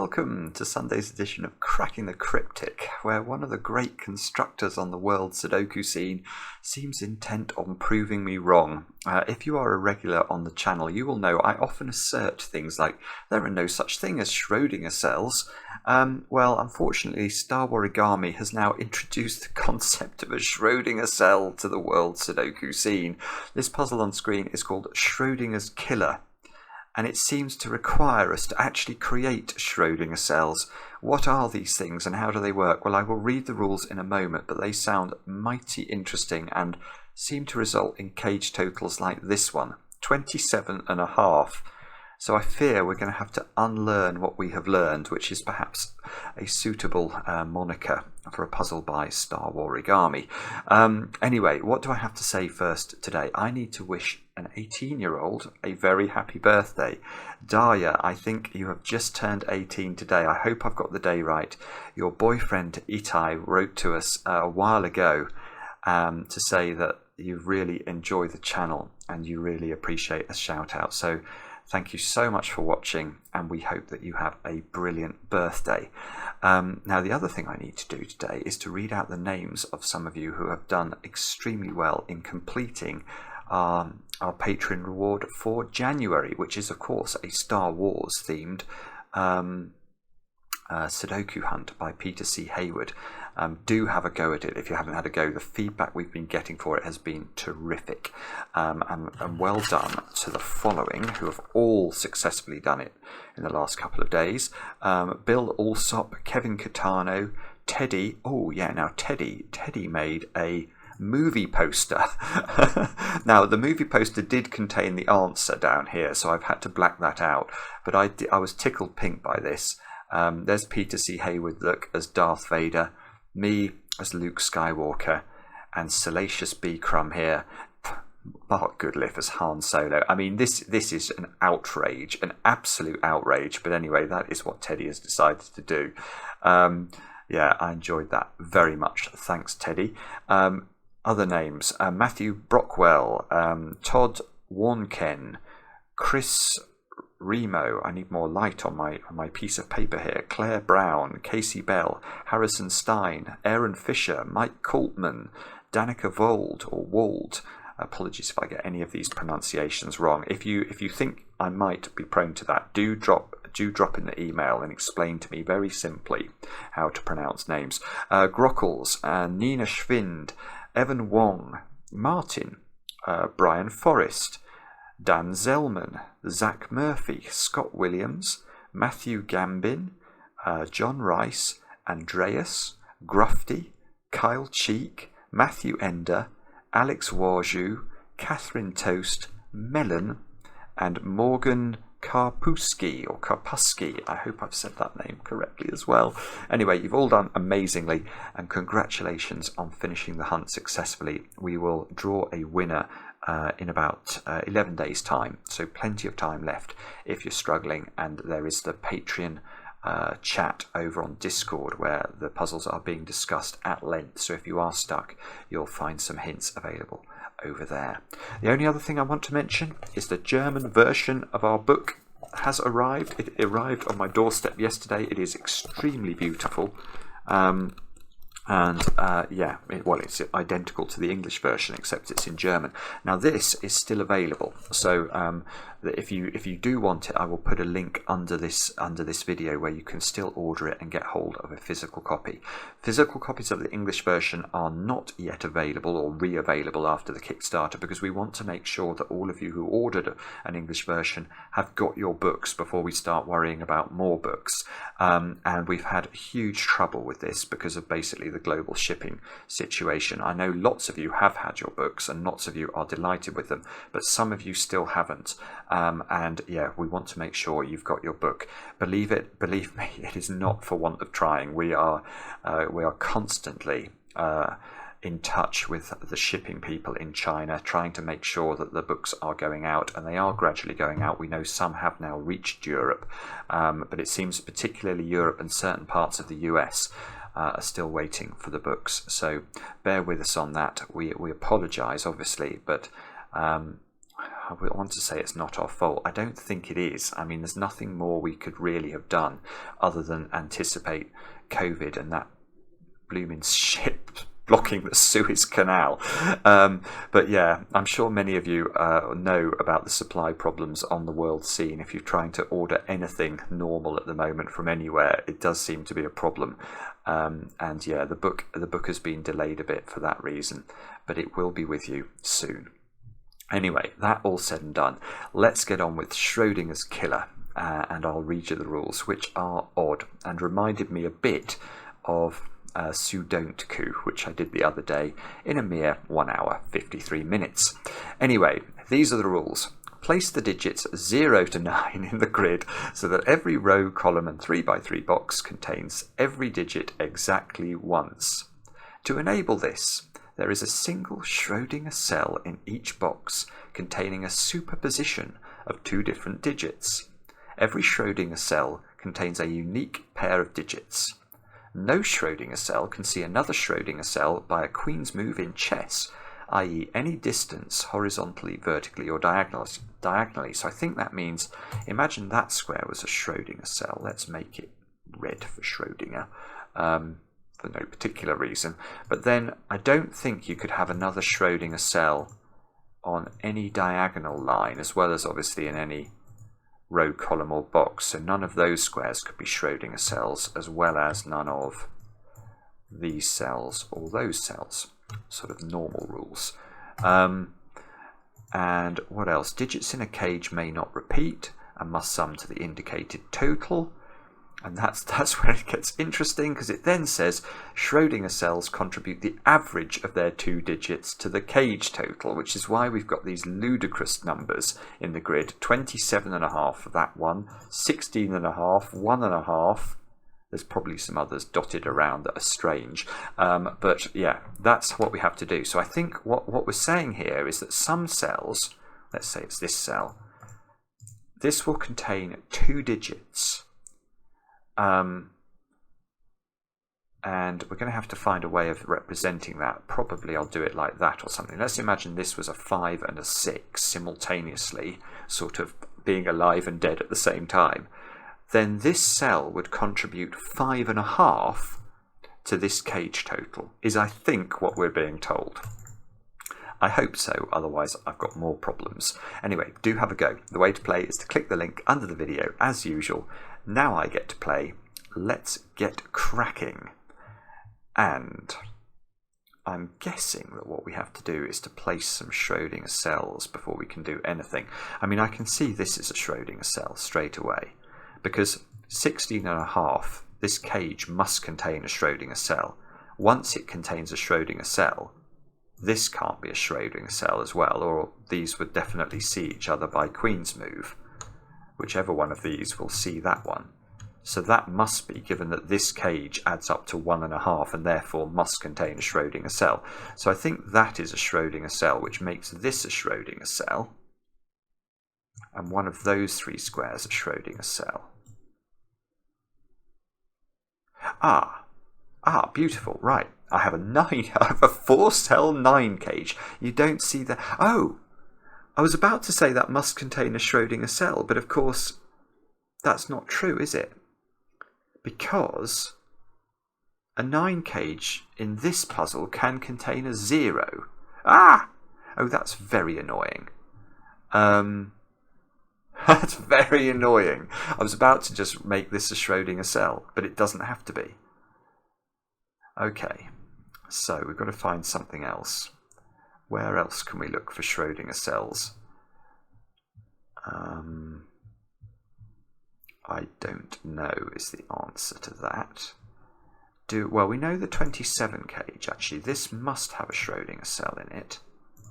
welcome to Sunday's edition of Cracking the Cryptic, where one of the great constructors on the world Sudoku scene seems intent on proving me wrong. If you are a regular on the channel, you will know I often assert things like, there are no such thing as Schrödinger cells. Well, unfortunately, Star Origami has now introduced the concept of a Schrödinger cell to the world Sudoku scene. This puzzle on screen is called Schrödinger's Killer, and it seems to require us to actually create Schrödinger cells. What are these things and how do they work? Well, I will read the rules in a moment, but they sound mighty interesting and seem to result in cage totals like this one, 27.5. So I fear we're going to have to unlearn what we have learned, which is perhaps a suitable moniker for a puzzle by Star Origami. Anyway, what do I have to say first today? I need to wish an 18-year-old a very happy birthday. Daya, I think you have just turned 18 today. I hope I've got the day right. Your boyfriend Itai wrote to us a while ago to say that you really enjoy the channel and you really appreciate a shout out. So thank you so much for watching, and we hope that you have a brilliant birthday. Now, the other thing I need to do today is to read out the names of some of you who have done extremely well in completing our Patreon reward for January, which is, of course, a Star Wars themed Sudoku hunt by Peter C Hayward. Do have a go at it if you haven't had a go. The feedback we've been getting for it has been terrific, and well done to the following who have all successfully done it in the last couple of days. Bill Alsop, Kevin Catano, Teddy. Oh yeah, now Teddy made a movie poster. Now the movie poster did contain the answer down here, so I've had to black that out, but I was tickled pink by this. There's Peter C Hayward, look, as Darth Vader, me as Luke Skywalker, and Salacious B Crumb here, Mark Goodliff as Han Solo. I mean, this is an outrage, an absolute outrage, but anyway, that is what Teddy has decided to do. Yeah, I enjoyed that very much. Thanks, Teddy. Other names, Matthew Brockwell, Todd Warnken, Chris Remo, I need more light on my piece of paper here, Claire Brown, Casey Bell, Harrison Stein, Aaron Fisher, Mike Coltman, Danica Vold or Wold. Apologies if I get any of these pronunciations wrong. If you think I might be prone to that, do drop in the email and explain to me very simply how to pronounce names. Grockles, Nina Schwind, Evan Wong, Martin, Brian Forrest, Dan Zellman, Zach Murphy, Scott Williams, Matthew Gambin, John Rice, Andreas, Grufty, Kyle Cheek, Matthew Ender, Alex Waju, Catherine Toast, Melon, and Morgan Karpuski or Karpuski. I hope I've said that name correctly as well. Anyway, you've all done amazingly, and congratulations on finishing the hunt successfully. We will draw a winner in about 11 days time, so plenty of time left if you're struggling, and there is the Patreon chat over on Discord where the puzzles are being discussed at length, so if you are stuck you'll find some hints available over there. The only other thing I want to mention is the German version of our book has arrived. It arrived on my doorstep yesterday. It is extremely beautiful. Yeah, it's identical to the English version, except it's in German. Now this is still available, so if you do want it, I will put a link under this video where you can still order it and get hold of a physical copy. Physical copies of the English version are not yet available or re-available after the Kickstarter, because we want to make sure that all of you who ordered an English version have got your books before we start worrying about more books. And we've had huge trouble with this because of basically the global shipping situation. I know lots of you have had your books and lots of you are delighted with them, but some of you still haven't. And yeah, we want to make sure you've got your book. Believe me, it is not for want of trying. We are constantly in touch with the shipping people in China, trying to make sure that the books are going out, and they are gradually going out. We know some have now reached Europe, but it seems particularly Europe and certain parts of the US are still waiting for the books. So bear with us on that. We apologise, obviously, but I want to say it's not our fault. I don't think it is. I mean, there's nothing more we could really have done other than anticipate COVID and that blooming ship blocking the Suez Canal. But yeah, I'm sure many of you know about the supply problems on the world scene. If you're trying to order anything normal at the moment from anywhere, it does seem to be a problem. And yeah, the book has been delayed a bit for that reason, but it will be with you soon. Anyway, that all said and done, let's get on with Schrödinger's killer, and I'll read you the rules, which are odd and reminded me a bit of Sudoku, which I did the other day in a mere 1 hour 53 minutes. Anyway, these are the rules. Place the digits 0 to 9 in the grid so that every row, column and 3x3 box contains every digit exactly once. To enable this, there is a single Schrödinger cell in each box containing a superposition of 2 different digits. Every Schrödinger cell contains a unique pair of digits. No Schrödinger cell can see another Schrödinger cell by a queen's move in chess, i.e. any distance horizontally, vertically or diagonally. So I think that means, imagine that square was a Schrödinger cell. Let's make it red for Schrödinger. For no particular reason, but then I don't think you could have another Schrödinger cell on any diagonal line, as well as obviously in any row, column or box, so none of those squares could be Schrödinger cells, as well as none of these cells or those cells. Sort of normal rules. And what else? Digits in a cage may not repeat and must sum to the indicated total. And that's where it gets interesting, because it then says Schrödinger cells contribute the average of their 2 digits to the cage total, which is why we've got these ludicrous numbers in the grid. 27.5 for that one, 16.5, 1.5. There's probably some others dotted around that are strange. But yeah, that's what we have to do. So I think what we're saying here is that some cells, let's say it's this cell, this will contain 2 digits. And we're going to have to find a way of representing that. Probably I'll do it like that or something. Let's imagine this was a 5 and a 6 simultaneously, sort of being alive and dead at the same time. Then this cell would contribute 5.5 to this cage total, is I think what we're being told. I hope so, otherwise I've got more problems. Anyway, do have a go. The way to play is to click the link under the video as usual. Now I get to play. Let's get cracking. And I'm guessing that what we have to do is to place some Schrödinger cells before we can do anything. I mean, I can see this is a Schrödinger cell straight away, because 16.5, this cage must contain a Schrödinger cell. Once it contains a Schrödinger cell, this can't be a Schrödinger cell as well, or these would definitely see each other by queen's move. Whichever one of these will see that one. So that must be, given that this cage adds up to 1.5 and therefore must contain a Schrödinger cell. So I think that is a Schrödinger cell, which makes this a Schrödinger cell. And one of those 3 squares a Schrödinger cell. Beautiful, right. I have a 4-cell 9 cage. You don't see the... Oh! I was about to say that must contain a Schrödinger cell, but of course that's not true, is it? Because a 9 cage in this puzzle can contain a 0. Oh, that's very annoying. That's very annoying. I was about to just make this a Schrödinger cell, but it doesn't have to be. Okay, so we've got to find something else. Where else can we look for Schrödinger cells? I don't know is the answer to that. Well, we know the 27 cage, actually. This must have a Schrödinger cell in it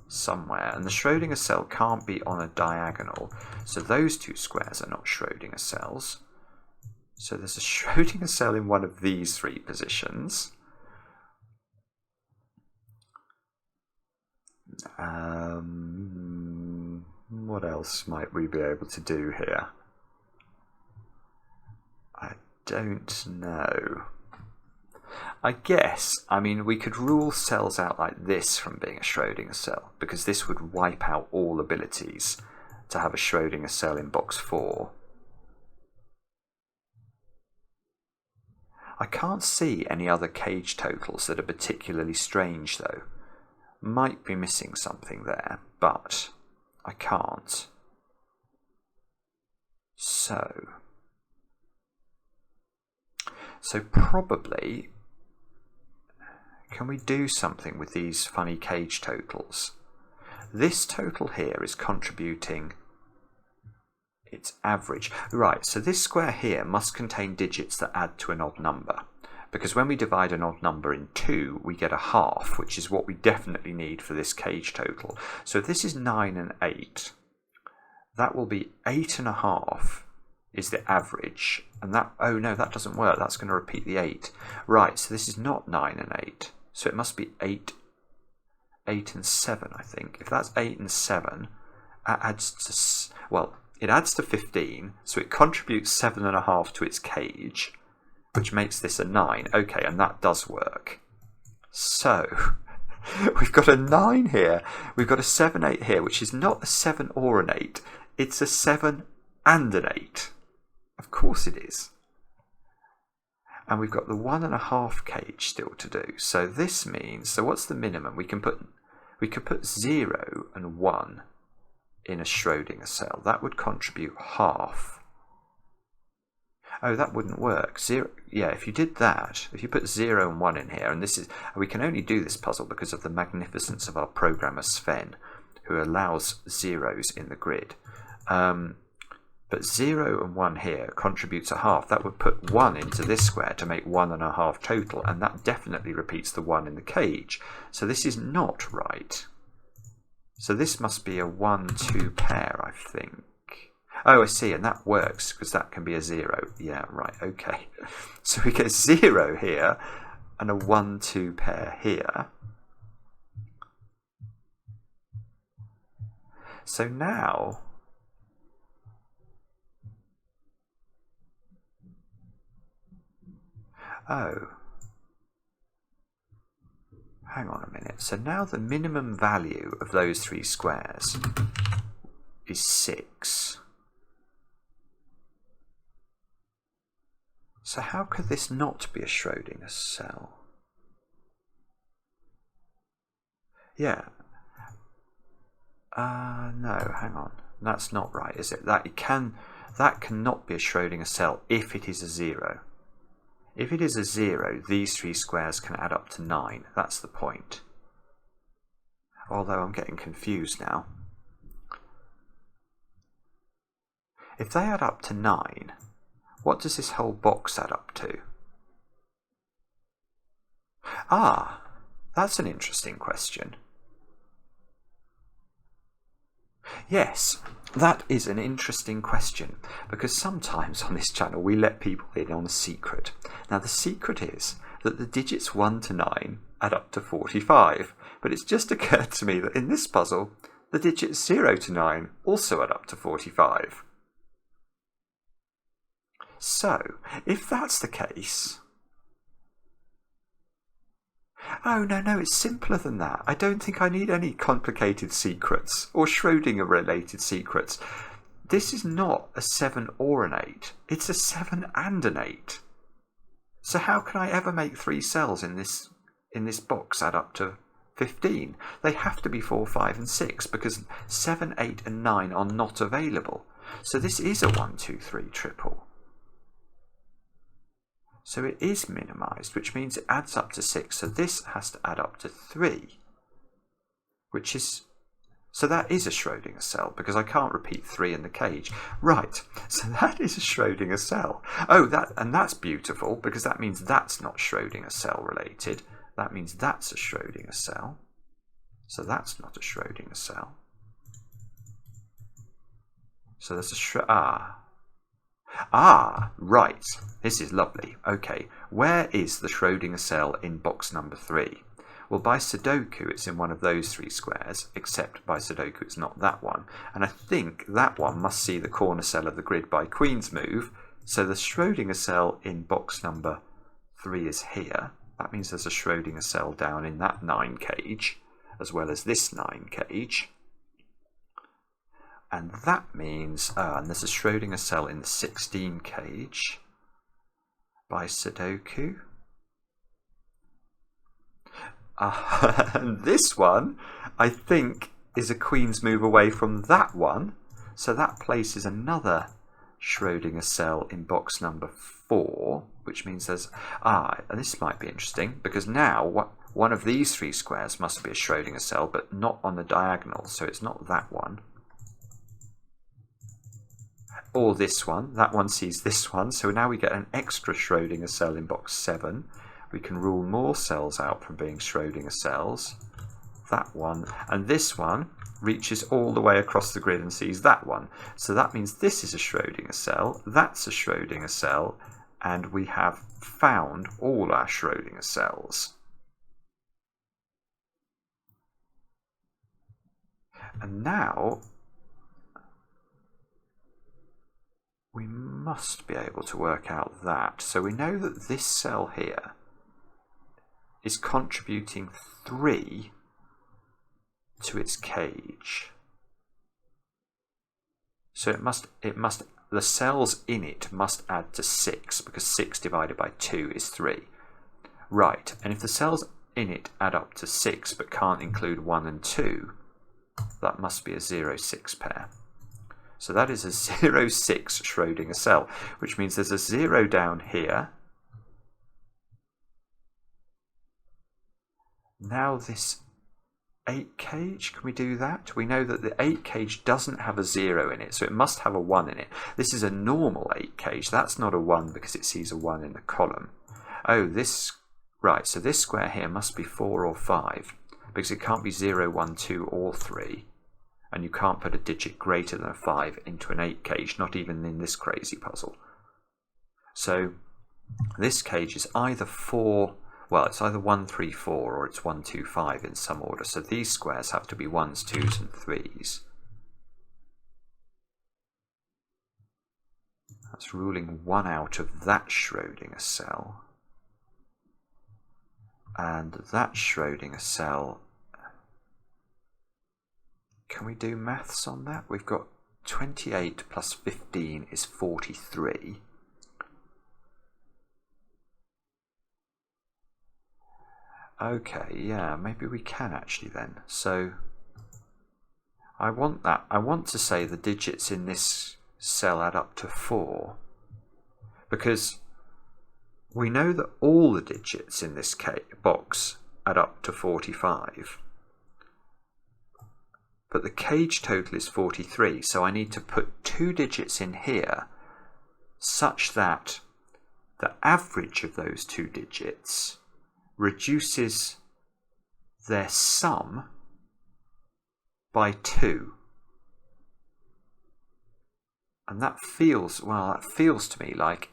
somewhere. And the Schrödinger cell can't be on a diagonal. So those 2 squares are not Schrödinger cells. So there's a Schrödinger cell in one of these 3 positions. What else might we be able to do here? I don't know. I guess, I mean, we could rule cells out like this from being a Schrödinger cell, because this would wipe out all abilities to have a Schrödinger cell in box 4. I can't see any other cage totals that are particularly strange though. Might be missing something there, but I can't. So probably, can we do something with these funny cage totals? This total here is contributing its average. Right, so this square here must contain digits that add to an odd number, because when we divide an odd number in 2, we get a half, which is what we definitely need for this cage total. So if this is 9 and 8, that will be 8.5 is the average, and that, oh no, that doesn't work, that's going to repeat the 8. Right, so this is not 9 and 8, so it must be 8 and 7, I think. If that's 8 and 7, that adds to, well, it adds to 15, so it contributes 7.5 to its cage, which makes this a 9. Okay, and that does work. So we've got a 9 here, we've got a 7, 8 here, which is not a 7 or an 8, it's a 7 and an 8. Of course it is. And we've got the 1.5 cage still to do. So this means, so what's the minimum? We could put 0 and 1 in a Schrödinger cell. That would contribute half. Oh, that wouldn't work. 0, yeah, if you did that, if you put 0 and 1 in here, and this is, we can only do this puzzle because of the magnificence of our programmer Sven, who allows zeros in the grid. But 0 and 1 here contributes a half. That would put 1 into this square to make 1.5 total, and that definitely repeats the 1 in the cage. So this is not right. So this must be a 1-2 pair, I think. Oh, I see, and that works because that can be a 0. Yeah, right, okay. So we get 0 here and a 1-2 pair here. So now, oh, hang on a minute. So now the minimum value of those 3 squares is 6. So how could this not be a Schrödinger cell? Yeah. No, hang on. That's not right, is it? That cannot be a Schrödinger cell if it is a 0. If it is a 0, these 3 squares can add up to 9. That's the point. Although I'm getting confused now. If they add up to 9, what does this whole box add up to? Ah, that's an interesting question. Yes, that is an interesting question, because sometimes on this channel we let people in on a secret. Now the secret is that the digits 1 to 9 add up to 45, but it's just occurred to me that in this puzzle the digits 0 to 9 also add up to 45. So, if that's the case... Oh, no, it's simpler than that. I don't think I need any complicated secrets or Schrödinger-related secrets. This is not a 7 or an 8. It's a 7 and an 8. So how can I ever make 3 cells in this box add up to 15? They have to be 4, 5 and 6 because 7, 8 and 9 are not available. So this is a 1, 2, 3 triple. So it is minimized, which means it adds up to 6. So this has to add up to 3, which is... So that is a Schrödinger cell, because I can't repeat 3 in the cage. Right, so that is a Schrödinger cell. Oh, and that's beautiful, because that means that's not Schrödinger cell related. That means that's a Schrödinger cell. So that's not a Schrödinger cell. So there's a right. This is lovely. Okay, where is the Schrödinger cell in box number 3? Well, by Sudoku, it's in one of those 3 squares, except by Sudoku, it's not that one. And I think that one must see the corner cell of the grid by Queen's move. So the Schrödinger cell in box number 3 is here. That means there's a Schrödinger cell down in that 9 cage, as well as this 9 cage. And that means, and there's a Schrödinger cell in the 16 cage by Sudoku. And this one, I think, is a queen's move away from that one. So that places another Schrödinger cell in box number 4, which means there's... and this might be interesting, because now one of these 3 squares must be a Schrödinger cell, but not on the diagonal, so it's not that one. Or this one. That one sees this one, so now we get an extra Schrödinger cell in box 7. We can rule more cells out from being Schrödinger cells. That one. And this one reaches all the way across the grid and sees that one. So that means this is a Schrödinger cell, that's a Schrödinger cell, and we have found all our Schrödinger cells. And now we must be able to work out that. So we know that this cell here is contributing 3 to its cage. So the cells in it must add to 6, because 6 divided by 2 is 3. Right, and if the cells in it add up to 6 but can't include 1 and 2, that must be a 0-6 pair. So that is a 0-6 Schrödinger cell, which means there's a 0 down here. Now this 8 cage, can we do that? We know that the 8 cage doesn't have a 0 in it, so it must have a 1 in it. This is a normal 8 cage. That's not a 1 because it sees a 1 in the column. Oh, this... Right, so this square here must be 4 or 5, because it can't be 0, 1, 2, or 3. And you can't put a digit greater than a 5 into an 8 cage, not even in this crazy puzzle. So this cage is either 4... Well, it's either 1, 3, 4 or it's 1, 2, 5 in some order. So these squares have to be 1s, 2s and 3s. That's ruling 1 out of that Schrödinger cell. And that Schrödinger cell... Can we do maths on that? We've got 28 plus 15 is 43. Okay, yeah, maybe we can actually then. So I want that. I want to say the digits in this cell add up to 4, because we know that all the digits in this box add up to 45. But the cage total is 43, so I need to put 2 digits in here such that the average of those 2 digits reduces their sum by 2. And that feels, well, that feels to me like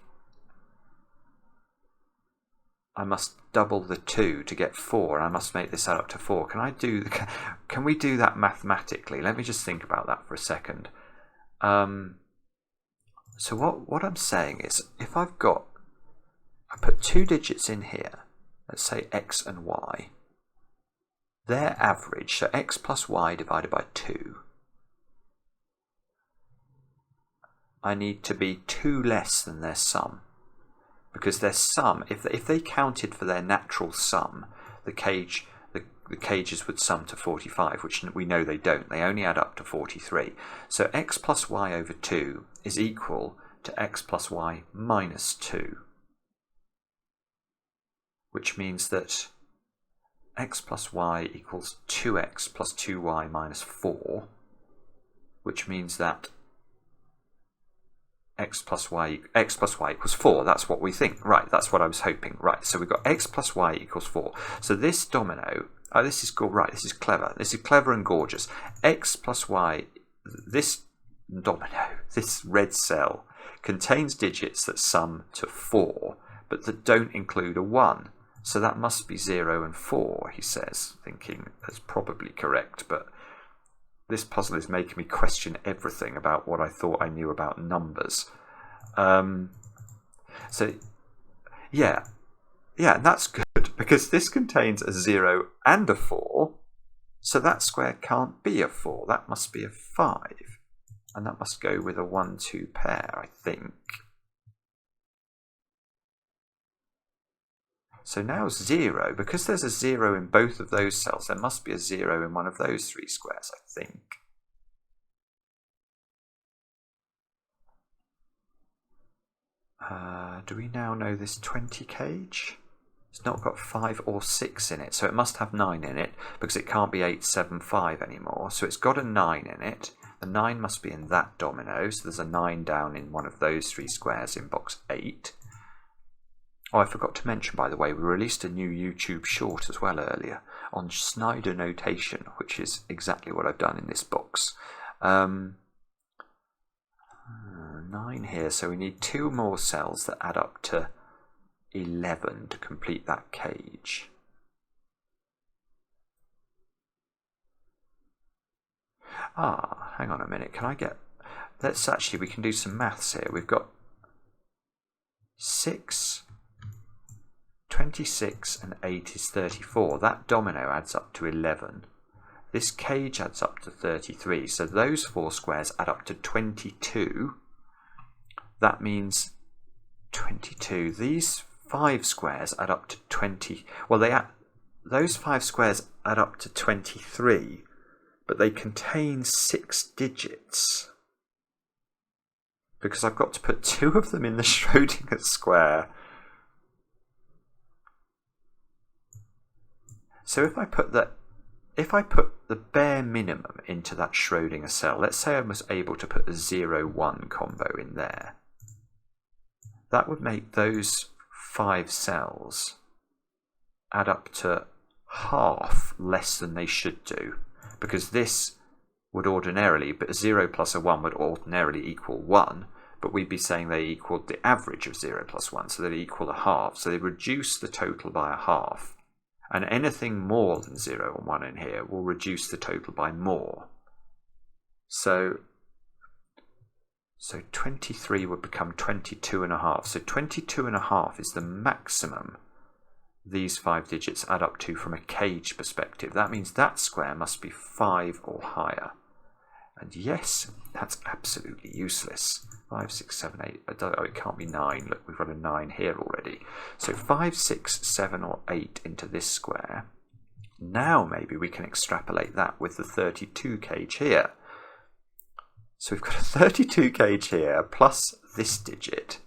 I must double the 2 to get 4, and I must make this add up to 4. Can we do that mathematically? Let me just think about that for a second. So what I'm saying is, if I put 2 digits in here, let's say x and y, their average, so x plus y divided by 2, I need to be 2 less than their sum. Because their sum, if they counted for their natural sum, the cages would sum to 45, which we know they don't. They only add up to 43. So x plus y over 2 is equal to x plus y minus 2. Which means that x plus y equals 2x plus 2y minus 4. Which means that x plus y equals 4. That's what we think. Right, that's what I was hoping. Right, so we've got x plus y equals 4. So this domino, this is good. Right, this is clever. This is clever and gorgeous. X plus y, this domino, this red cell, contains digits that sum to 4, but that don't include a 1. So that must be 0 and 4, he says, thinking that's probably correct, but this puzzle is making me question everything about what I thought I knew about numbers. So, yeah, Yeah, and that's good because this contains a 0 and a 4. So that square can't be a 4. That must be a 5. And that must go with a 1-2 pair, I think. So now 0, because there's a 0 in both of those cells, there must be a 0 in one of those 3 squares, I think. Do we now know this 20 cage? It's not got 5 or 6 in it, so it must have 9 in it, because it can't be 8, 7, 5 anymore. So it's got a 9 in it. The 9 must be in that domino, so there's a 9 down in one of those 3 squares in box 8. Oh, I forgot to mention, by the way, we released a new YouTube short as well earlier on Schneider notation, which is exactly what I've done in this box. 9 here, so we need 2 more cells that add up to 11 to complete that cage. Hang on a minute, can I get... we can do some maths here. We've got 6, 26 and 8 is 34. That domino adds up to 11. This cage adds up to 33, so those 4 squares add up to 22. That means 22. These 5 squares add up to 20. Well, those 5 squares add up to 23, but they contain 6 digits. Because I've got to put 2 of them in the Schrödinger square. So if I put the bare minimum into that Schrödinger cell, let's say I was able to put a 0-1 combo in there. That would make those 5 cells add up to half less than they should do, because this would ordinarily, but a 0 plus a 1 would ordinarily equal 1, but we'd be saying they equaled the average of 0 plus 1, so they'd equal a half. So they reduce the total by a half, and anything more than 0 and 1 in here will reduce the total by more. So 23 would become 22.5. So 22.5 is the maximum these 5 digits add up to from a cage perspective. That means that square must be 5 or higher. And yes, that's absolutely useless. 5, 6, 7, 8. It can't be 9. Look, we've got a 9 here already. So 5, 6, 7 or 8 into this square. Now maybe we can extrapolate that with the 32 cage here. So we've got a 32 cage here plus this digit,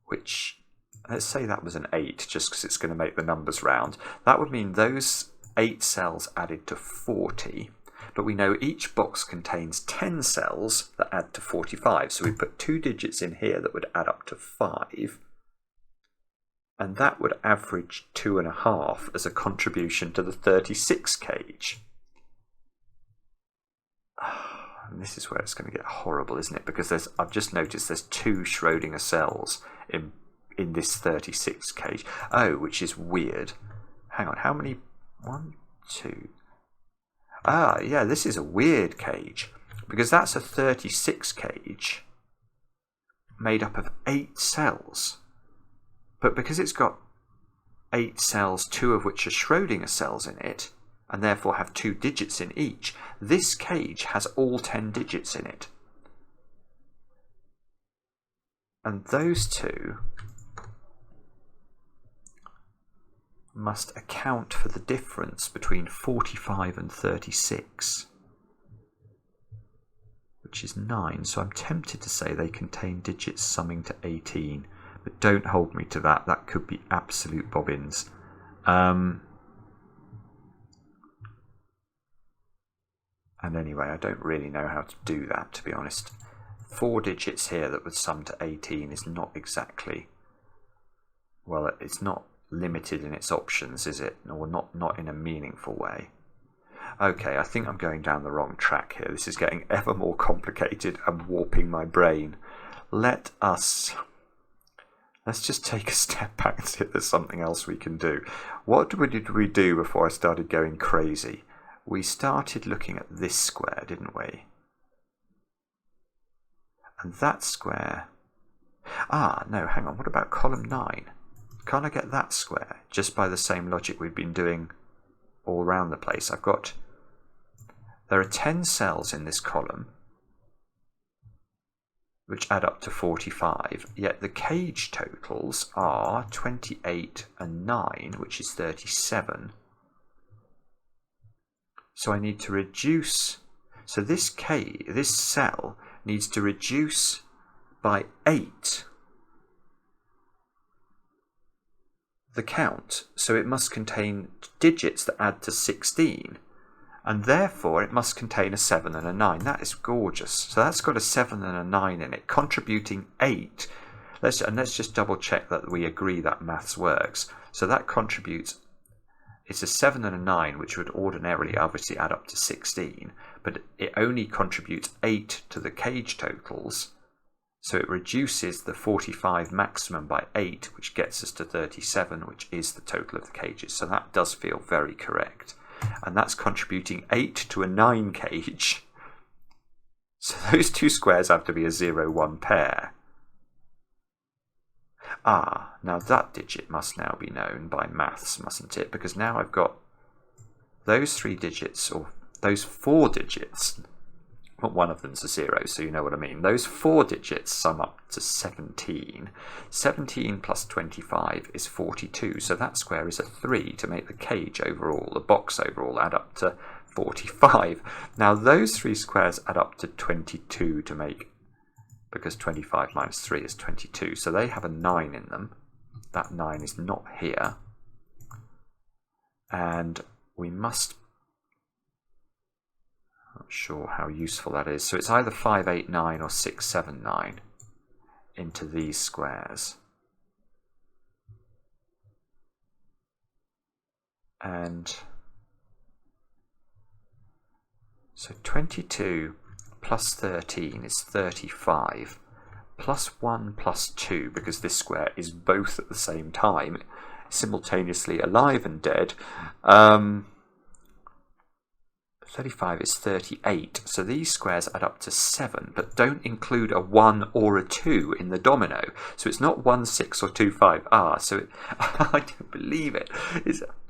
which, let's say that was an 8 just because it's going to make the numbers round. That would mean those 8 cells added to 40, but we know each box contains 10 cells that add to 45. So we put 2 digits in here that would add up to 5, and that would average 2.5 as a contribution to the 36 cage. And this is where it's going to get horrible, isn't it? Because I've just noticed there's 2 Schrödinger cells in this 36 cage. Oh, which is weird. Hang on, how many? 1, 2. Yeah, this is a weird cage, because that's a 36 cage made up of 8 cells. But because it's got 8 cells, 2 of which are Schrödinger cells in it, and therefore have 2 digits in each, this cage has all 10 digits in it. And those 2 must account for the difference between 45 and 36, which is 9. So I'm tempted to say they contain digits summing to 18, but don't hold me to that. That could be absolute bobbins. And anyway, I don't really know how to do that, to be honest. 4 digits here that would sum to 18 is not exactly... Well, it's not limited in its options, is it? Or not in a meaningful way. Okay, I think I'm going down the wrong track here. This is getting ever more complicated and warping my brain. Let's just take a step back and see if there's something else we can do. What did we do before I started going crazy? We started looking at this square, didn't we? And that square... no, hang on. What about column 9? can't I get that square just by the same logic we've been doing all around the place? There are 10 cells in this column which add up to 45, yet the cage totals are 28 and 9, which is 37. So I need to reduce, so this cell needs to reduce by 8 the count, so it must contain digits that add to 16, and therefore it must contain a 7 and a 9. That is gorgeous. So that's got a 7 and a 9 in it, contributing 8. Let's just double check that we agree that maths works. So that contributes, it's a 7 and a 9, which would ordinarily obviously add up to 16, but it only contributes 8 to the cage totals. So it reduces the 45 maximum by 8, which gets us to 37, which is the total of the cages. So that does feel very correct. And that's contributing 8 to a 9 cage. So those two squares have to be a 0, 1 pair. Ah, now that digit must now be known by maths, mustn't it? Because now I've got those 3 digits, or those 4 digits. Well, one of them's a 0, so you know what I mean. Those 4 digits sum up to 17. 17 plus 25 is 42, so that square is a 3 to make the cage overall, the box overall, add up to 45. Now those 3 squares add up to 22 to make, because 25 minus 3 is 22, so they have a 9 in them. That 9 is not here. And we must, not sure how useful that is. So it's either 5, 8, 9 or 6, 7, 9 into these squares. And so 22 plus 13 is 35. Plus 1 plus 2, because this square is both at the same time, simultaneously alive and dead. 35 is 38, so these squares add up to 7, but don't include a 1 or a 2 in the domino. So it's not 1, 6 or 2, 5. So I don't believe it.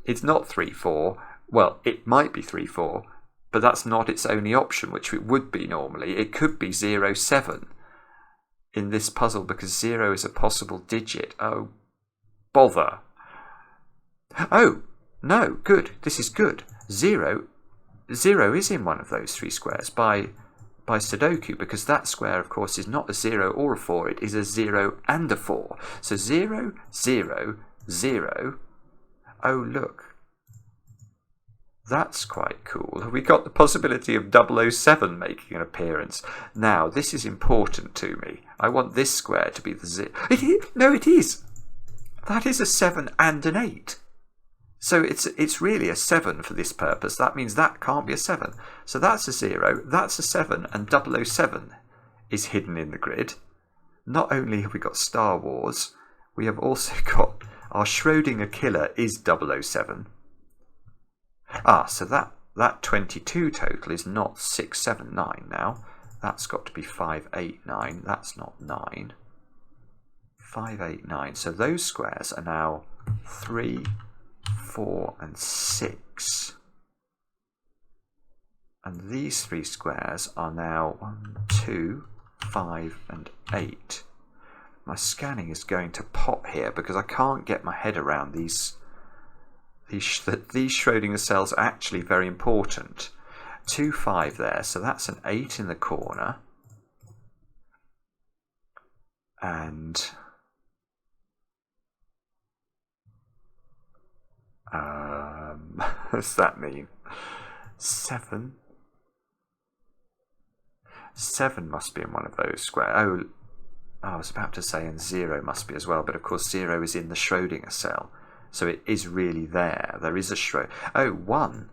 It's not 3, 4. Well, it might be 3, 4, but that's not its only option, which it would be normally. It could be 0, 7 in this puzzle, because 0 is a possible digit. Oh, bother. Oh, no, good. This is good. 0 is in one of those 3 squares by Sudoku, because that square, of course, is not a 0 or a 4. It is a 0 and a 4. So 0, 0, 0. Oh, look. That's quite cool. We got the possibility of 007 making an appearance. Now, this is important to me. I want this square to be the 0. No, it is. That is a 7 and an 8. So it's really a 7 for this purpose. That means that can't be a 7. So that's a 0, that's a 7, and 007 is hidden in the grid. Not only have we got Star Wars, we have also got our Schrödinger killer is 007. So that 22 total is not 6, 7, 9 now. That's got to be 5, 8, 9. That's not 9. 5, 8, 9. So those squares are now 3, 4 and 6, and these 3 squares are now 1, 2, 5 and 8. My scanning is going to pop here because I can't get my head around these Schrödinger cells are actually very important. 2, 5 there, so that's an 8 in the corner, and what does that mean? 7? 7 must be in one of those squares. Oh, I was about to say, and 0 must be as well, but of course 0 is in the Schrödinger cell, so it is really there. There is a Schrödinger. Oh, 1.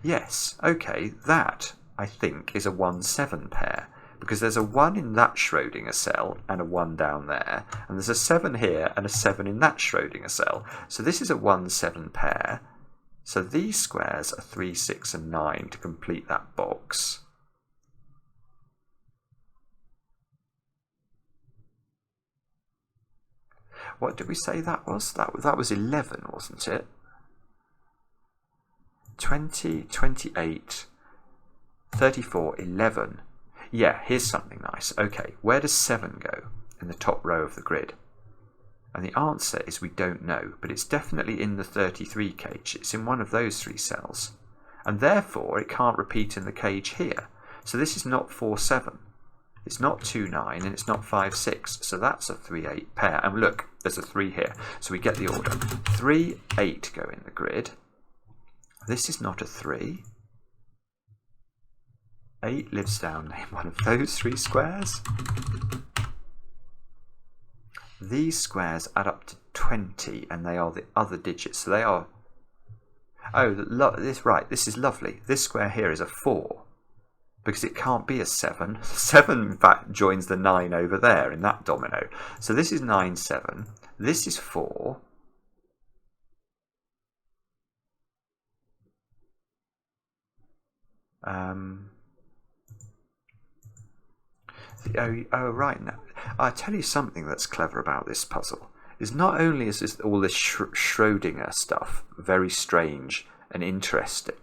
Yes, okay, that, I think, is a 1, 7 pair, because there's a 1 in that Schrödinger cell and a 1 down there, and there's a 7 here and a 7 in that Schrödinger cell. So this is a 1, 7 pair. So these squares are 3, 6 and 9 to complete that box. What did we say that was? That was 11, wasn't it? 20, 28, 34, 11. Yeah, here's something nice. Okay, where does 7 go in the top row of the grid? And the answer is we don't know, but it's definitely in the 33 cage. It's in one of those 3 cells. And therefore, it can't repeat in the cage here. So this is not 4, 7. It's not 2, 9, and it's not 5, 6. So that's a 3, 8 pair. And look, there's a 3 here. So we get the order. 3, 8 go in the grid. This is not a 3. 8 lives down in one of those 3 squares. These squares add up to 20, and they are the other digits. So they are... Oh, this is lovely. This square here is a 4, because it can't be a 7. 7, in fact, joins the 9 over there in that domino. So this is 9, 7. This is 4. Oh, right. Now, I'll tell you something that's clever about this puzzle. Is not only is this, all this Schrödinger stuff very strange and interesting,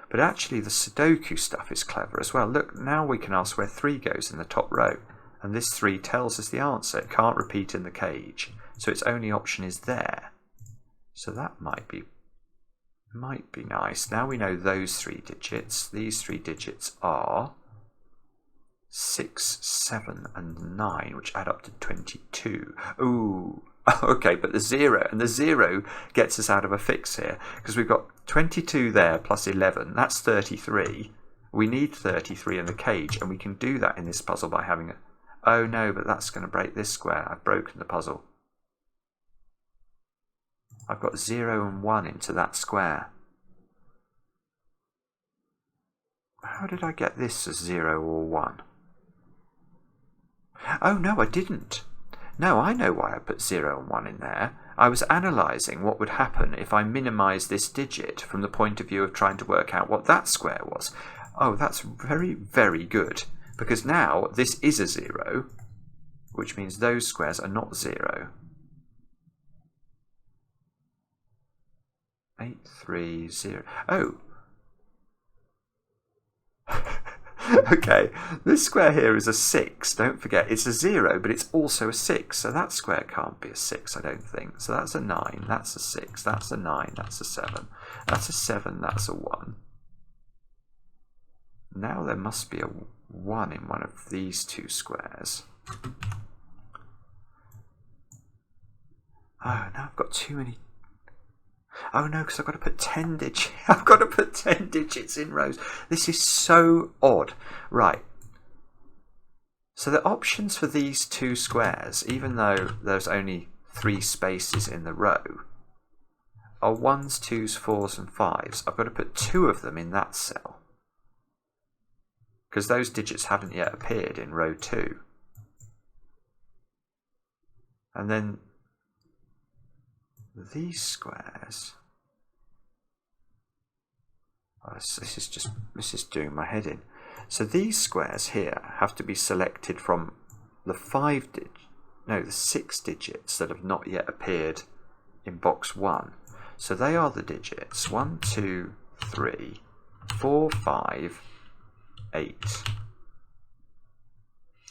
but actually the Sudoku stuff is clever as well. Look, now we can ask where 3 goes in the top row, and this 3 tells us the answer. It can't repeat in the cage, so its only option is there. So that might be nice. Now we know those 3 digits. These 3 digits are 6, 7, and 9, which add up to 22. Ooh, okay, but the 0, and the 0 gets us out of a fix here, because we've got 22 there plus 11. That's 33. We need 33 in the cage, and we can do that in this puzzle by having a... Oh no, but that's going to break this square. I've broken the puzzle. I've got 0 and 1 into that square. How did I get this as 0 or 1? Oh no, I didn't. No, I know why I put 0 and 1 in there. I was analysing what would happen if I minimised this digit from the point of view of trying to work out what that square was. Oh, that's very, very good. Because now this is a 0, which means those squares are not 0. 8, 3, 0. Oh! Okay, this square here is a 6. Don't forget, it's a 0, but it's also a 6. So that square can't be a 6, I don't think. So that's a 9, that's a 6, that's a 9, that's a 7. That's a 7, that's a 1. Now there must be a 1 in one of these 2 squares. Oh, now I've got too many... Oh no, because I've got to put 10 digits. I've got to put 10 digits in rows. This is so odd. Right. So the options for these 2 squares, even though there's only 3 spaces in the row, are 1s, 2s, 4s, and 5s. I've got to put 2 of them in that cell, because those digits haven't yet appeared in row 2. And then these squares, oh, this is doing my head in. So these squares here have to be selected from the 6 digits that have not yet appeared in box 1. So they are the digits 1, 2, 3, 4, 5, 8.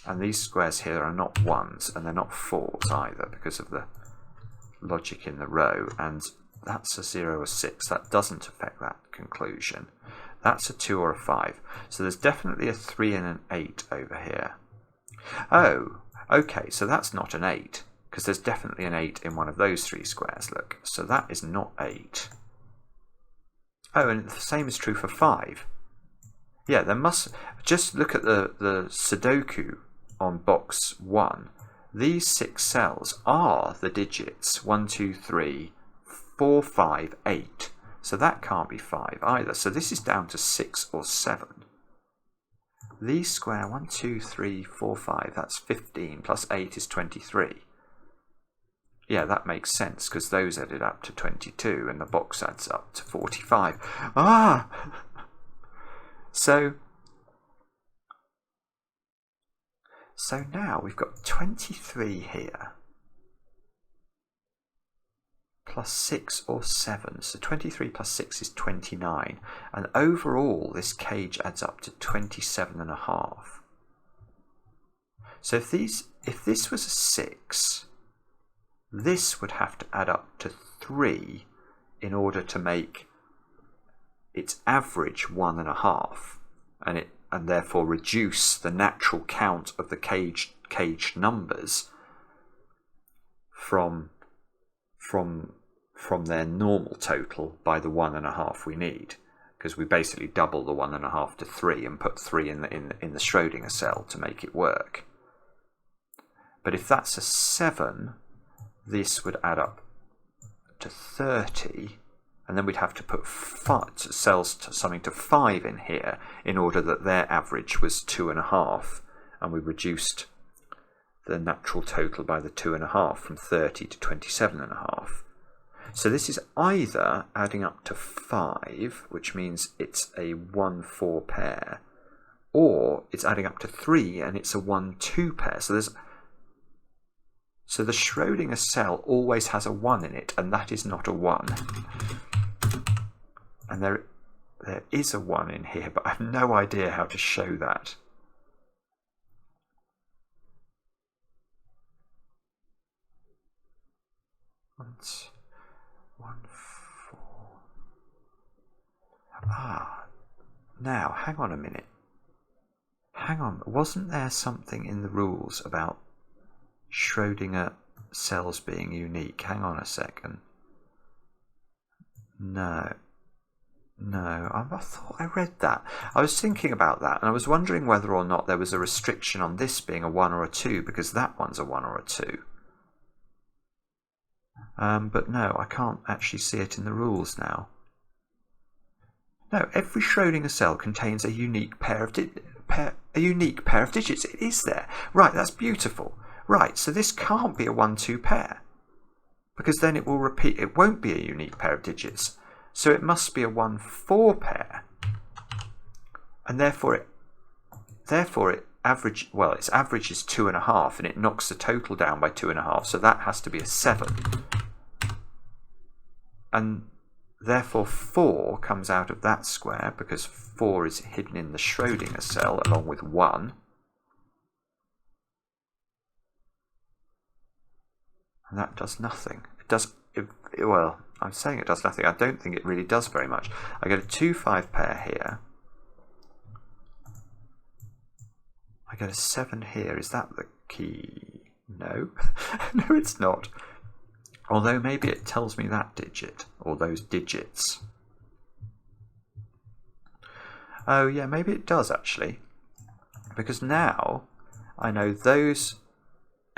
And these squares here are not 1s, and they're not 4s either, because of the logic in the row, and that's a 0 or 6. That doesn't affect that conclusion. That's a 2 or a 5. So there's definitely a 3 and an 8 over here. Oh, okay, so that's not an 8, because there's definitely an 8 in one of those 3 squares, look. So that is not 8. Oh, and the same is true for 5. Yeah, there must... Just look at the Sudoku on box 1. These 6 cells are the digits 1, 2, 3, 4, 5, 8. So that can't be 5 either. So this is down to 6 or 7. These square 1, 2, 3, 4, 5. That's 15 plus 8 is 23. Yeah, that makes sense because those added up to 22 and the box adds up to 45. Ah! So now we've got 23 here. plus 6 or 7. So 23 plus 6 is 29. And overall, this cage adds up to 27.5. So if this was a 6, this would have to add up to 3 in order to make its average 1.5, and therefore reduce the natural count of the cage numbers from their normal total by the 1.5 we need, because we basically double the 1.5 to 3 and put 3 in the Schrödinger cell to make it work. But if that's a 7, this would add up to 30, and then we'd have to put something to 5 in here in order that their average was 2.5, and we reduced the natural total by the 2.5 from 30 to 27.5. So this is either adding up to 5, which means it's a 1-4 pair, or it's adding up to 3 and it's a 1-2 pair. So the Schrödinger cell always has a 1 in it, and that is not a 1. And there is a 1 in here, but I have no idea how to show that. Once, 1, 4. Now, hang on a minute. Hang on, wasn't there something in the rules about Schrödinger cells being unique? Hang on a second. No, I thought I read that. I was thinking about that, and I was wondering whether or not there was a restriction on this being a 1 or a 2, because that one's a 1 or a 2. But no, I can't actually see it in the rules now. No, every Schrödinger cell contains a unique pair of digits. It is there. Right, that's beautiful. Right, so this can't be a 1-2 pair, because then it will repeat. It won't be a unique pair of digits. So it must be a 1-4 pair, and therefore its average is 2.5, and it knocks the total down by 2.5. So that has to be a 7, and therefore 4 comes out of that square, because 4 is hidden in the Schrödinger cell along with 1. And that does nothing. Well, I'm saying it does nothing. I don't think it really does very much. I get a 2-5 pair here. I get a 7 here. Is that the key? No. No, it's not. Although maybe it tells me that digit, or those digits. Oh yeah, maybe it does actually. Because now I know those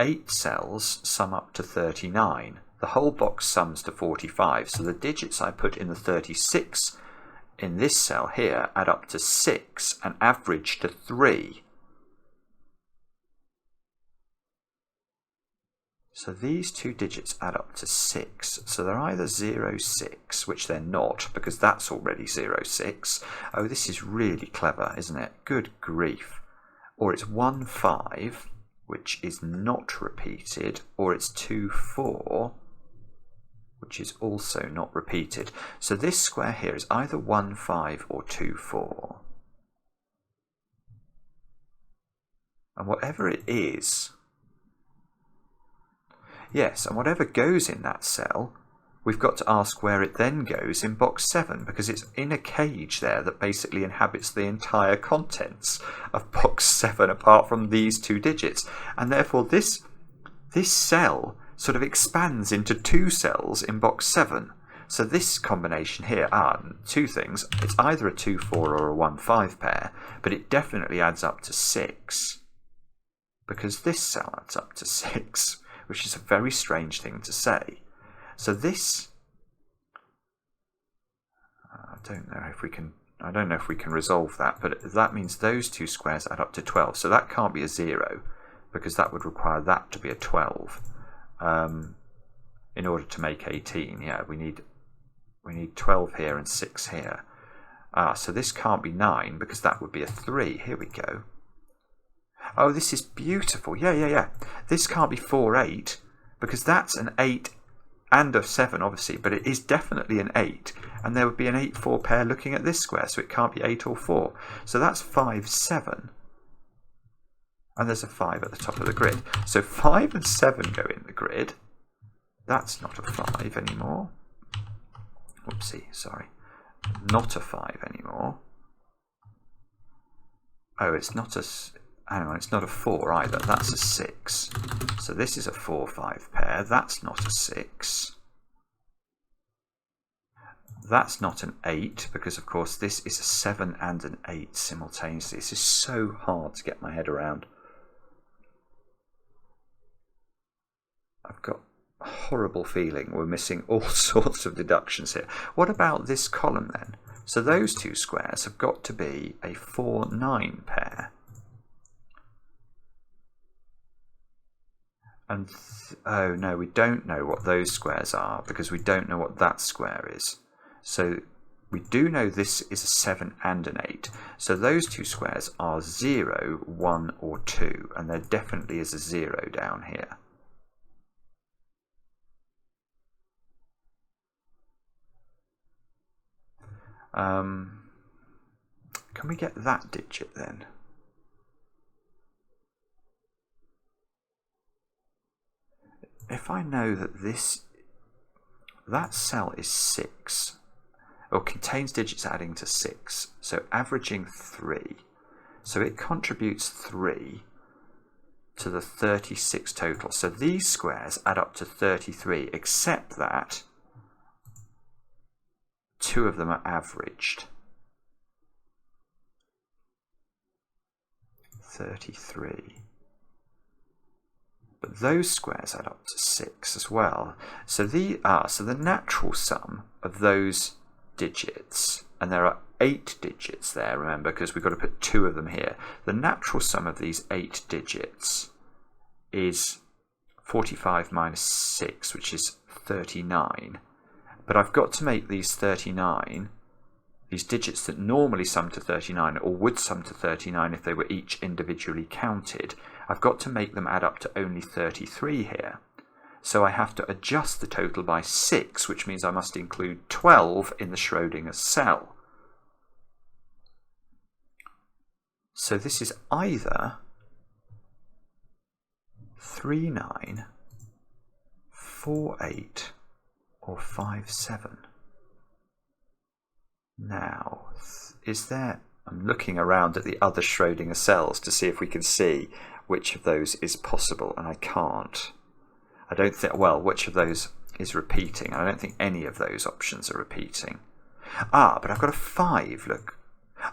8 cells sum up to 39. The whole box sums to 45. So the digits I put in the 36 in this cell here add up to 6 and average to 3. So these two digits add up to 6. So they're either 0, 6, which they're not, because that's already 0, 6. Oh, this is really clever, isn't it? Good grief. Or it's 1, 5, which is not repeated, or it's 2, 4, which is also not repeated. So this square here is either 1, 5 or 2, 4. And whatever it is, yes, and whatever goes in that cell, we've got to ask where it then goes in box 7, because it's in a cage there that basically inhabits the entire contents of box 7 apart from these 2 digits. And therefore this cell sort of expands into 2 cells in box 7. So this combination here, 2 things. It's either a 2, 4 or a 1, 5 pair, but it definitely adds up to 6, because this cell adds up to 6, which is a very strange thing to say. So this, I don't know if we can resolve that, but that means those 2 squares add up to 12. So that can't be a 0, because that would require that to be a 12. In order to make 18, yeah, we need 12 here and 6 here. So this can't be 9, because that would be a 3. Here we go. Oh, this is beautiful. Yeah. This can't be 4, 8, because that's an 8 and a 7 obviously, but it is definitely an 8, and there would be an 8, 4 pair looking at this square, so it can't be 8 or 4. So that's 5, 7. And there's a 5 at the top of the grid. So 5 and 7 go in the grid. That's not a 5 anymore. Whoopsie, sorry. Not a 5 anymore. Oh, it's not a... Hang on, it's not a 4 either. That's a 6. So this is a 4, 5 pair. That's not a 6. That's not an 8, because of course this is a 7 and an 8 simultaneously. This is so hard to get my head around. I've got a horrible feeling we're missing all sorts of deductions here. What about this column then? So those two squares have got to be a 4, 9 pair. And oh no, we don't know what those squares are because we don't know what that square is. So we do know this is a 7 and an 8. So those two squares are 0, 1 or 2, and there definitely is a 0 down here. Can we get that digit then? If I know that that cell is 6, or contains digits adding to 6, so averaging 3, so it contributes 3 to the 36 total. So these squares add up to 33, except that 2 of them are averaged. 33. But those squares add up to 6 as well. So the natural sum of those digits, and there are 8 digits there, remember, because we've got to put 2 of them here. The natural sum of these 8 digits is 45 minus 6, which is 39. But I've got to make these 39, these digits that normally sum to 39, or would sum to 39 if they were each individually counted, I've got to make them add up to only 33 here. So I have to adjust the total by 6, which means I must include 12 in the Schrödinger cell. So this is either 3, 9, 4, 8, or 5, 7. Now, is there... I'm looking around at the other Schrödinger cells to see if we can see which of those is possible, and I can't. I don't think... Well, which of those is repeating? I don't think any of those options are repeating. Ah, but I've got a 5, look.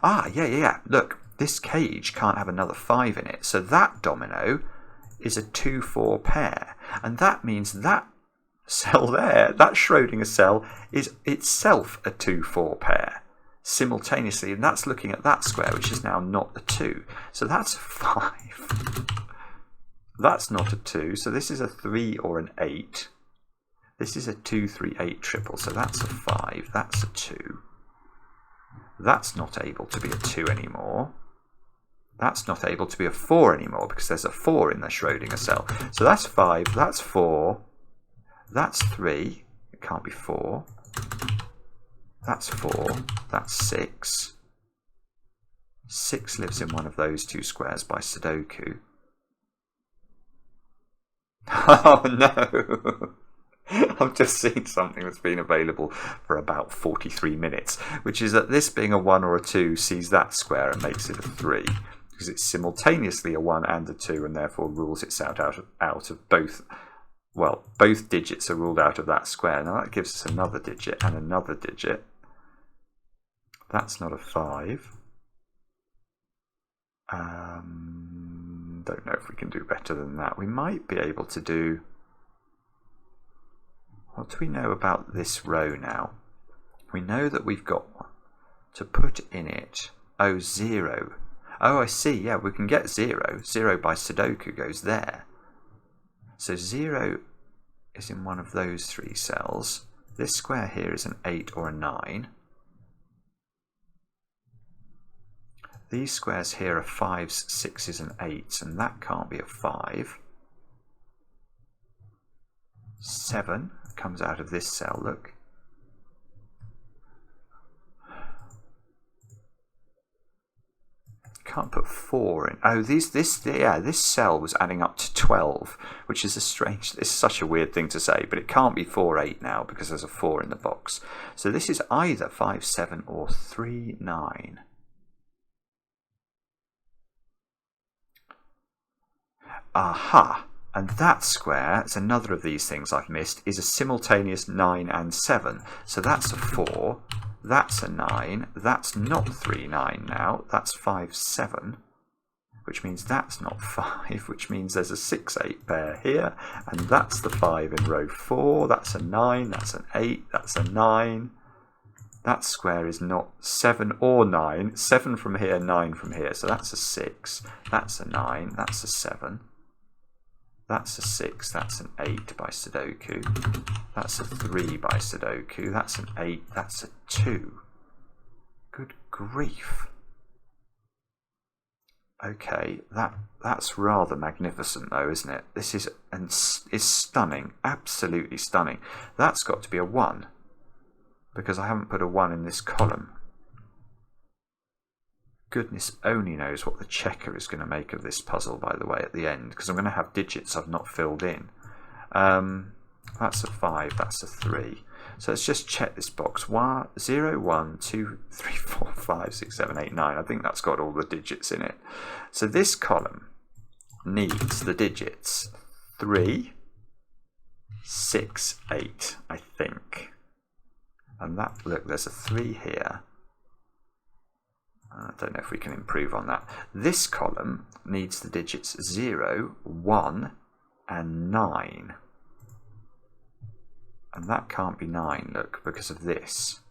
Ah, yeah. Look, this cage can't have another 5 in it, so that domino is a 2, 4 pair. And that means that cell there, that Schrödinger cell, is itself a 2, 4 pair simultaneously, and that's looking at that square, which is now not a 2. So that's a 5. That's not a 2, so this is a 3 or an 8. This is a 2, 3, 8 triple, so that's a 5, that's a 2. That's not able to be a 2 anymore. That's not able to be a 4 anymore because there's a 4 in the Schrödinger cell. So that's 5, that's 4, that's 3, it can't be 4. That's 4, that's 6. 6 lives in one of those two squares by Sudoku. Oh no! I've just seen something that's been available for about 43 minutes, which is that this being a 1 or a 2 sees that square and makes it a 3, because it's simultaneously a 1 and a 2 and therefore rules itself out of both. Well, both digits are ruled out of that square. Now that gives us another digit and another digit. That's not a 5. Don't know if we can do better than that. We might be able to do... What do we know about this row now? We know that we've got to put in it... Oh, 0. Oh, I see. Yeah, we can get 0. 0 by Sudoku goes there. So 0 is in one of those 3 cells. This square here is an 8 or a 9. These squares here are 5s, 6s and 8s, and that can't be a 5. 7 comes out of this cell, look. Can't put 4 in. Oh, this cell was adding up to 12, which is it's such a weird thing to say, but it can't be 4, 8 now because there's a 4 in the box. So this is either 5, 7 or 3, 9. Aha! And that square, it's another of these things I've missed, is a simultaneous 9 and 7. So that's a 4. That's a 9, that's not 3, 9 now, that's 5, 7, which means that's not 5, which means there's a 6, 8 pair here, and that's the 5 in row 4, that's a 9, that's an 8, that's a 9. That square is not 7 or 9, 7 from here, 9 from here, so that's a 6, that's a 9, that's a 7. That's a 6, that's an 8 by Sudoku. That's a 3 by Sudoku. That's an 8, that's a 2. Good grief. Okay, that's rather magnificent though, isn't it? This is stunning, absolutely stunning. That's got to be a 1, because I haven't put a 1 in this column. Goodness only knows what the checker is going to make of this puzzle, by the way, at the end, because I'm going to have digits I've not filled in. That's a 5, that's a 3. So let's just check this box. 0, 1, 2, 3, 4, 5, 6, 7, 8, 9. I think that's got all the digits in it. So this column needs the digits 3, 6, 8, I think. And that, look, there's a 3 here. I don't know if we can improve on that. This column needs the digits 0, 1 and 9. And that can't be 9, look, because of this.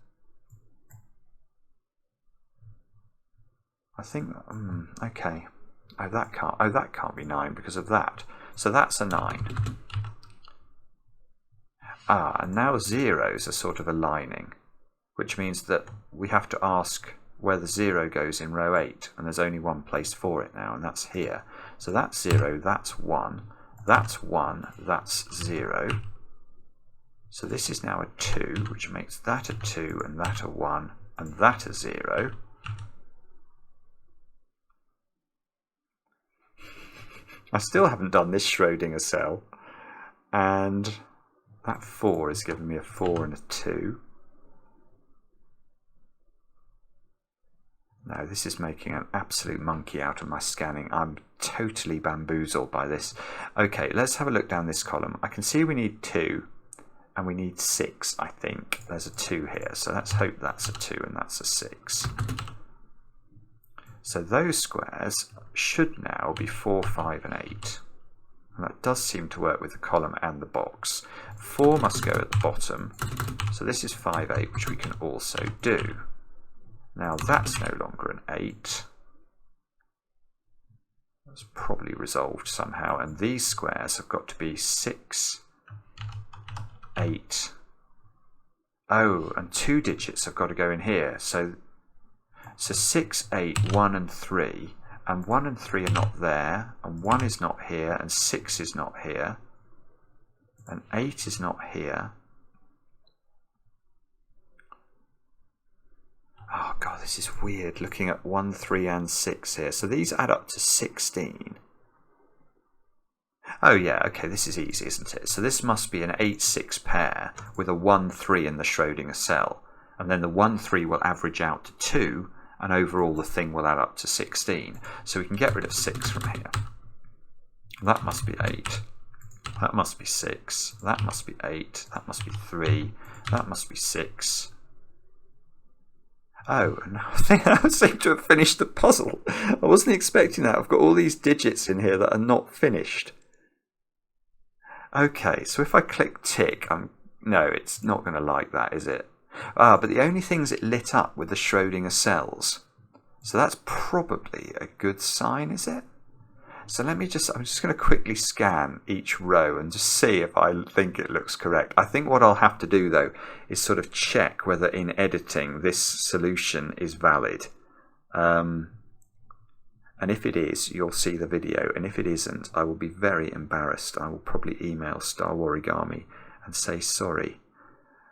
I think, okay. Oh, that can't be 9 because of that. So that's a 9. Ah, and now zeros are sort of aligning, which means that we have to ask where the 0 goes in row 8, and there's only one place for it now, and that's here. So that's 0, that's 1, that's 1, that's 0. So this is now a 2, which makes that a 2, and that a 1, and that a 0. I still haven't done this Schrödinger cell, and that 4 is giving me a 4 and a 2. No, this is making an absolute monkey out of my scanning. I'm totally bamboozled by this. Okay, let's have a look down this column. I can see we need 2 and we need 6, I think. There's a 2 here, so let's hope that's a 2 and that's a 6. So those squares should now be 4, 5 and 8. And that does seem to work with the column and the box. 4 must go at the bottom, so this is 5, 8, which we can also do. Now that's no longer an 8. That's probably resolved somehow. And these squares have got to be 6, 8. Oh, and 2 digits have got to go in here. So 6, 8, 1 and 3. And 1 and 3 are not there. And 1 is not here. And 6 is not here. And 8 is not here. Oh god, this is weird looking at 1, 3 and 6 here. So these add up to 16. Oh yeah, okay, this is easy, isn't it? So this must be an 8, 6 pair with a 1, 3 in the Schrödinger cell. And then the 1, 3 will average out to 2, and overall the thing will add up to 16. So we can get rid of 6 from here. That must be 8. That must be 6. That must be 8. That must be 3. That must be 6. Oh, and I think I seem to have finished the puzzle. I wasn't expecting that. I've got all these digits in here that are not finished. Okay, so if I click tick, no, it's not going to like that, is it? Ah, but the only things it lit up were the Schrödinger cells. So that's probably a good sign, is it? So I'm just going to quickly scan each row and just see if I think it looks correct. I think what I'll have to do though is sort of check whether in editing this solution is valid. And if it is, you'll see the video. And if it isn't, I will be very embarrassed. I will probably email Star Origami and say sorry.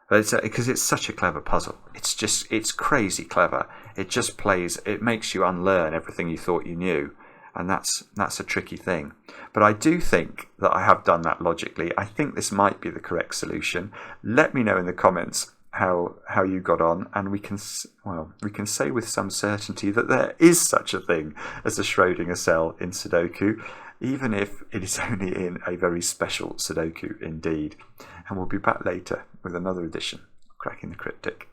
But because it's such a clever puzzle. It's crazy clever. It makes you unlearn everything you thought you knew. And that's a tricky thing. But I do think that I have done that logically. I think this might be the correct solution. Let me know in the comments how you got on, and we can say with some certainty that there is such a thing as a Schrödinger cell in Sudoku, even if it is only in a very special Sudoku indeed. And we'll be back later with another edition of Cracking the Cryptic.